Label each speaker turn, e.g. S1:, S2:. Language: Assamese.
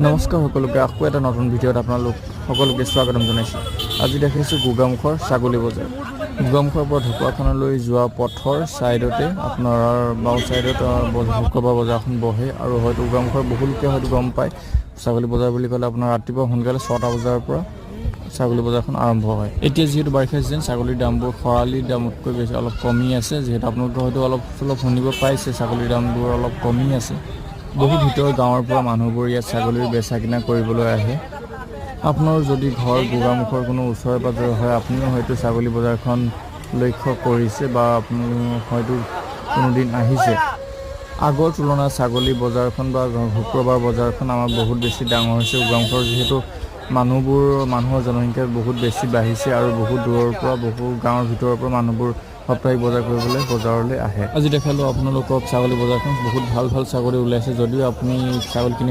S1: নমস্কাৰ সকলোকে আকৌ এটা নতুন ভিডিঅ'ত আপোনালোক সকলোকে স্বাগতম জনাইছোঁ। আজি দেখিছোঁ গোগামুখৰ ছাগলী বজাৰ। গোগামুখৰ পৰা ঢকুৱাখানালৈ যোৱা পথৰ ছাইডতে আপোনাৰ বাওঁ ছাইডত শুক্ৰবাৰ বজাৰখন বহে আৰু হয়তো গোগামুখৰ বহু লোকে হয়তো গম পায় ছাগলী বজাৰ বুলি ক'লে আপোনাৰ ৰাতিপুৱা সোনকালে 6টা বজাৰ পৰা ছাগলী বজাৰখন আৰম্ভ হয়। এতিয়া যিহেতু বাৰিষা চিজন ছাগলীৰ দামবোৰ খৰালিৰ দামতকৈ বেছি অলপ কমি আছে, যিহেতু আপোনালোকে হয়তো অলপ শুনিব পাইছে ছাগলীৰ দামবোৰ অলপ কমি আছে। বহু ভিতৰৰ গাঁৱৰ পৰা মানুহবোৰ ইয়াত ছাগলীৰ বেচা কিনা কৰিবলৈ আহে। আপোনাৰ যদি ঘৰ গোগামুখৰ কোনো ওচৰে পাজৰে হয়, আপুনিও হয়তো ছাগলী বজাৰখন লক্ষ্য কৰিছে বা আপুনি হয়তো কোনোদিন আহিছে। আগৰ তুলনাত ছাগলী বজাৰখন বা শুক্ৰবাৰ বজাৰখন আমাৰ বহুত বেছি ডাঙৰ হৈছে। গোগামুখৰ যিহেতু মানুহৰ জনসংখ্যা বহুত বেছি বাঢ়িছে আৰু বহুত দূৰৰ পৰা বহু গাঁৱৰ ভিতৰৰ পৰা মানুহবোৰ সাপ্তাহিক বজাৰ কৰিবলৈ বজাৰলৈ আহে। আজি দেখালোঁ আপোনালোকক ছাগলী বজাৰখন বহুত ভাল ছাগলী ওলাইছে। যদিও আপুনি ছাগলী কিনিম